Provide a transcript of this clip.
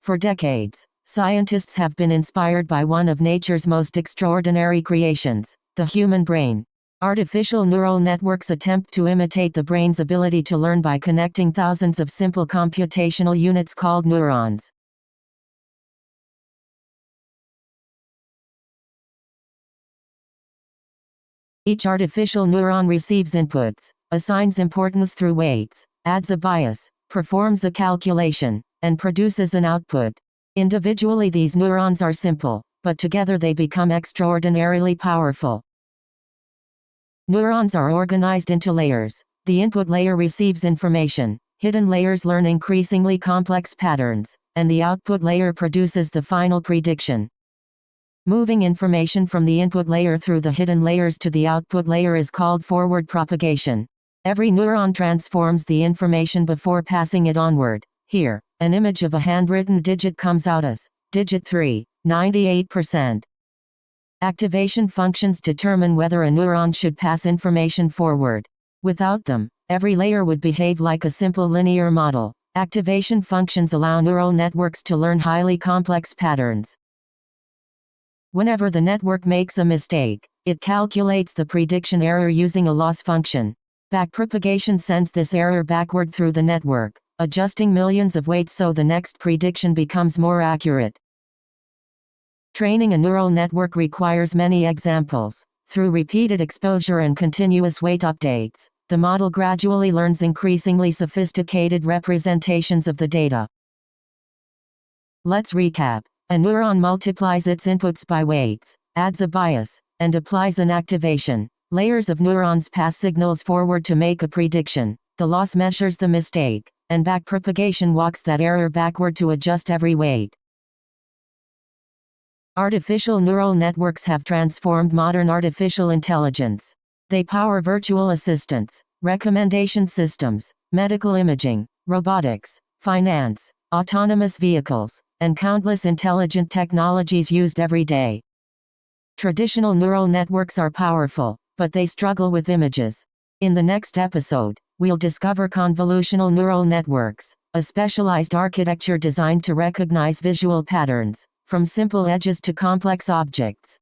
For decades, scientists have been inspired by one of nature's most extraordinary creations, the human brain. Artificial neural networks attempt to imitate the brain's ability to learn by connecting thousands of simple computational units called neurons. Each artificial neuron receives inputs, assigns importance through weights, adds a bias, performs a calculation, and produces an output. Individually, these neurons are simple, but together they become extraordinarily powerful. Neurons are organized into layers. The input layer receives information, hidden layers learn increasingly complex patterns, and the output layer produces the final prediction. Moving information from the input layer through the hidden layers to the output layer is called forward propagation. Every neuron transforms the information before passing it onward. Here, an image of a handwritten digit comes out as digit 3, 98%. Activation functions determine whether a neuron should pass information forward. Without them, every layer would behave like a simple linear model. Activation functions allow neural networks to learn highly complex patterns. Whenever the network makes a mistake, it calculates the prediction error using a loss function. Backpropagation sends this error backward through the network, adjusting millions of weights so the next prediction becomes more accurate. Training a neural network requires many examples. Through repeated exposure and continuous weight updates, the model gradually learns increasingly sophisticated representations of the data. Let's recap. A neuron multiplies its inputs by weights, adds a bias, and applies an activation. Layers of neurons pass signals forward to make a prediction. The loss measures the mistake, and backpropagation walks that error backward to adjust every weight. Artificial neural networks have transformed modern artificial intelligence. They power virtual assistants, recommendation systems, medical imaging, robotics, finance, autonomous vehicles, and countless intelligent technologies used every day. Traditional neural networks are powerful, but they struggle with images. In the next episode, we'll discover convolutional neural networks, a specialized architecture designed to recognize visual patterns, from simple edges to complex objects.